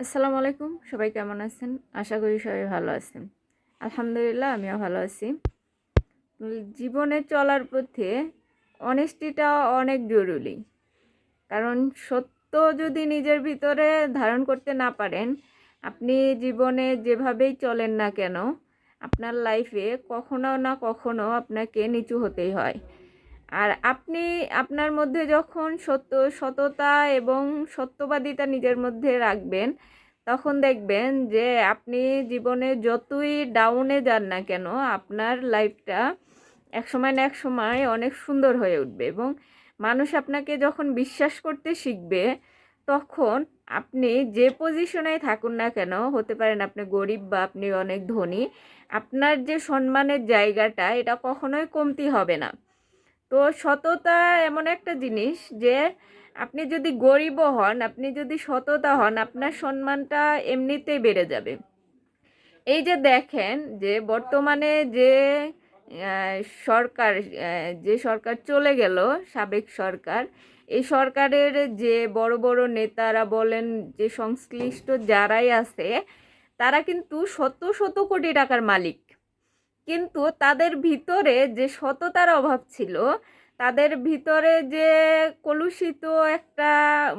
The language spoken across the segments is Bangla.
আসসালামু আলাইকুম। সবাই কেমন আছেন? আশা করি সবাই ভালো আছেন। আলহামদুলিল্লাহ আমিও ভালো আছি। জীবনে চলার পথে অনেস্টিটা অনেক জরুরি। কারণ সত্য যদি নিজের ভিতরে ধারণ করতে না পারেন, আপনি জীবনে যেভাবেই চলেন না কেন, আপনার লাইফে কখনো না কখনো আপনাকে নিচু হতেই হয়। আর আপনি আপনার মধ্যে যখন সততা এবং সত্যবাদিতা নিজের মধ্যে রাখবেন, তখন দেখবেন যে আপনি জীবনে যতই ডাউনে যান না কেন, আপনার লাইফটা একসময় না একসময় অনেক সুন্দর হয়ে উঠবে। এবং মানুষ আপনাকে যখন বিশ্বাস করতে শিখবে, তখন আপনি যে পজিশনে থাকুন না কেন, হতে পারেন আপনি গরিব বা আপনি অনেক ধনী, আপনার যে সম্মানের জায়গাটা এটা কখনোই কমতি হবে না। তো সততা এমন একটা জিনিস যে আপনি যদি গরিবও হন, আপনি যদি সততা হন, আপনার সম্মানটা এমনিতেই বেড়ে যাবে। এই যে দেখেন যে বর্তমানে যে আহ, সরকার যে সরকার চলে গেল, সাবেক সরকার, এই সরকারের যে বড় বড় নেতারা বলেন, যে সংশ্লিষ্ট যারাই আছে, তারা কিন্তু শত শত কোটি টাকার মালিক। কিন্তু তাদের ভিতরে যে সততার অভাব ছিল, তাদের ভিতরে যে কলুষিত একটা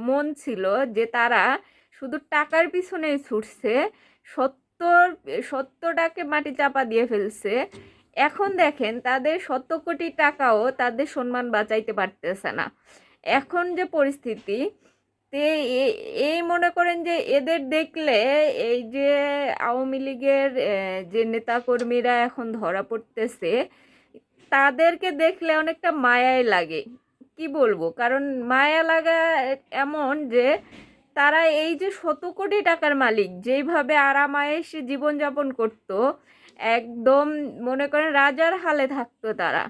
মন ছিল, যে তারা শুধু টাকার পিছনেই ছুটছে, সত্যর সত্যটাকে মাটি চাপা দিয়ে ফেলছে। এখন দেখেন তাদের শত কোটি টাকাও তাদের সম্মান বাঁচাইতে পারতেছে না। এখন যে পরিস্থিতি, তে এই মনে করেন যে এদের দেখলে, এই যে আওয়ামী লীগের যে নেতাকর্মীরা এখন ধরা পড়তেছে, তাদেরকে দেখলে অনেকটা মায়াই লাগে। কি বলবো, কারণ মায়া লাগা এমন যে তারা এই যে শত কোটি টাকার মালিক, যেইভাবে আরামায়েশে জীবনযাপন করতো, একদম মনে করেন রাজার হালে থাকতো তারা,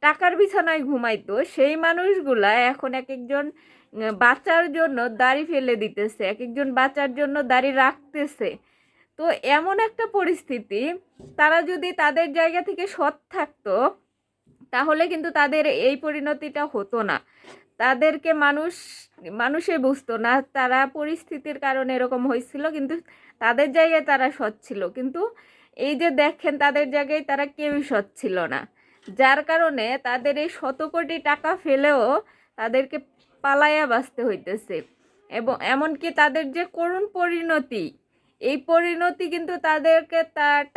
টাকার বিছানায় ঘুমাইতো, সেই মানুষগুলা এখন এক একজন বাঁচার জন্য দাড়ি ফেলে দিতেছে, এক একজন বাঁচার জন্য দাড়ি রাখতেছে। তো এমন একটা পরিস্থিতি, তারা যদি তাদের জায়গা থেকে সৎ থাকতো, তাহলে কিন্তু তাদের এই পরিণতিটা হতো না। তাদেরকে মানুষে বুঝতো না, তারা পরিস্থিতির কারণে এরকম হয়েছিল, কিন্তু তাদের জায়গায় তারা সৎ ছিল। কিন্তু এই যে দেখেন, তাদের জায়গায় তারা কেউই সৎ ছিল না, যার কারণে তাদের এই শত কোটি টাকা ফেলেও তাদেরকে পালাইয়া বাঁচতে হইতেছে। এবং এমনকি তাদের যে করুণ পরিণতি, এই পরিণতি কিন্তু তাদেরকে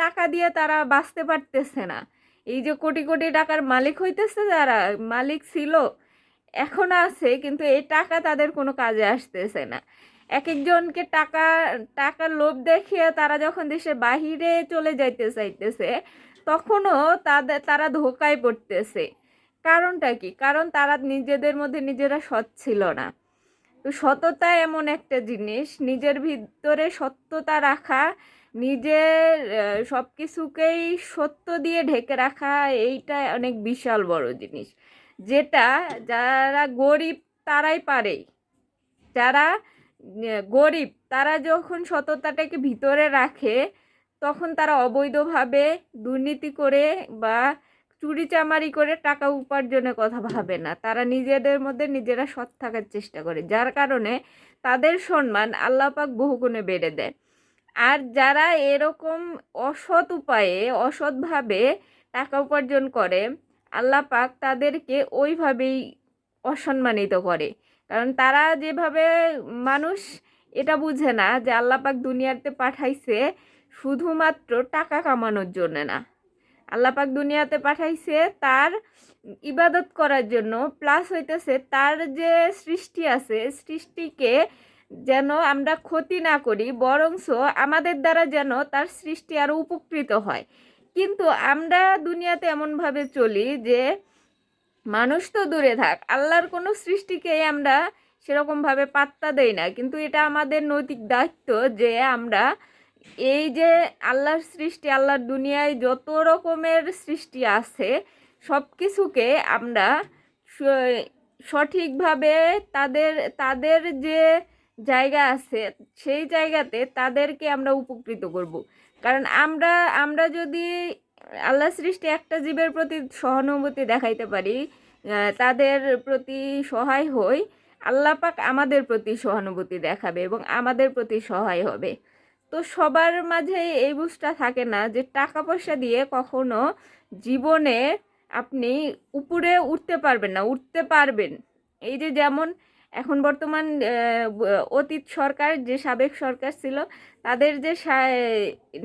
টাকা দিয়ে তারা বাঁচতে পারতেছে না। এই যে কোটি কোটি টাকার মালিক হইতেছে, যারা মালিক ছিল, এখন আছে, কিন্তু এই টাকা তাদের কোনো কাজে আসতেছে না। এক একজনকে টাকার লোভ দেখিয়ে তারা যখন দেশের বাহিরে চলে যাইতে চাইতেছে, তখনও তারা ধোঁকায় পড়তেছে। কারণটা কি? কারণ তারা নিজেদের মধ্যে নিজেরা সৎ ছিল না। তো সততা এমন একটা জিনিস, নিজের ভিতরে সত্যতা রাখা, নিজের সব কিছুকেই সত্য দিয়ে ঢেকে রাখা, এইটা অনেক বিশাল বড় জিনিস, যেটা যারা গরিব তারাই পারে। যারা গরিব তারা যখন সততাটাকে ভিতরে রাখে, তখন তারা অবৈধভাবে দুর্নীতি করে বা চুরিচামারি করে টাকা উপার্জনের কথা ভাবে না। তারা নিজেদের মধ্যে নিজেরা সৎ থাকার চেষ্টা করে, যার কারণে তাদের সম্মান আল্লাহ পাক বহুগুণে বেড়ে দেয়। আর যারা এরকম অসৎ উপায়ে অসৎভাবে টাকা উপার্জন করে, আল্লাহ পাক তাদেরকে ওইভাবেই অসম্মানিত করে। কারণ তারা যেভাবে, মানুষ এটা বুঝে না যে আল্লাহ পাক দুনিয়াতে পাঠাইছে শুধুমাত্র টাকা কামানোর জন্য না। আল্লাহ পাক দুনিয়াতে পাঠাইছে তার ইবাদত করার জন্য, প্লাস হইতেছে তার যে সৃষ্টি আছে, সৃষ্টিকে যেন আমরা ক্ষতি না করি, বরঞ্চ আমাদের দ্বারা যেন তার সৃষ্টি আরো উপকৃত হয়। কিন্তু আমরা দুনিয়াতে এমনভাবে চলি যে, মানুষ তো দূরে থাক, আল্লাহর কোনো সৃষ্টিকেই আমরা সেরকমভাবে পাত্তা দেই না। কিন্তু এটা আমাদের নৈতিক দায়িত্ব যে আমরা এই যে আল্লাহর সৃষ্টি, আল্লাহর দুনিয়ায় যত রকমের সৃষ্টি আছে, সব কিছুকে আমরা স- সঠিকভাবে তাদের তাদের যে জায়গা আছে, সেই জায়গাতে তাদেরকে আমরা উপকৃত করব। কারণ আমরা আমরা যদি আল্লাহ সৃষ্টি একটা জীবের প্রতি সহানুভূতি দেখাইতে পারি, তাদের প্রতি সহায় হই, আল্লাহ পাক আমাদের প্রতি সহানুভূতি দেখাবে এবং আমাদের প্রতি সহায় হবে। তো সবার মাঝে এই বুঝটা থাকে না যে টাকা পয়সা দিয়ে কখনো জীবনে আপনি উপরে উঠতে পারবেন না, উঠতে পারবেন। এই যে যেমন এখন বর্তমান অতীত সরকার, যে সাবেক সরকার ছিল, তাদের যে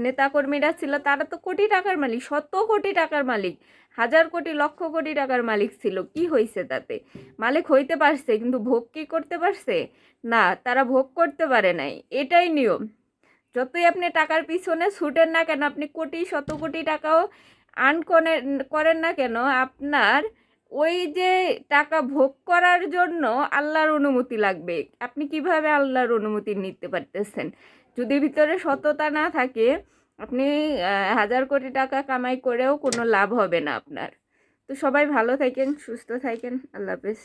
নেতাকর্মীরা ছিল, তারা তো কোটি টাকার মালিক, শত কোটি টাকার মালিক, হাজার কোটি লক্ষ কোটি টাকার মালিক ছিল। কি হয়েছে তাতে? মালিক হইতে পারছে, কিন্তু ভোগ কি করতে পারছে? না, তারা ভোগ করতে পারে নাই। এটাই নিয়ম। যতই আপনি টাকার পিছনে ছুটেন না কেন, আপনি কোটি শত কোটি টাকাও আর্ন করেন না কেন, আপনার ওই যে টাকা ভোগ করার জন্য আল্লাহর অনুমতি লাগবে। আপনি কিভাবে আল্লাহর অনুমতি নিতে পারতেছেন? যদি ভিতরে সততা না থাকে, আপনি হাজার কোটি টাকা কামাই করেও কোনো লাভ হবে না আপনার। তো সবাই ভালো থাকেন, সুস্থ থাকেন। আল্লাহ হাফেজ।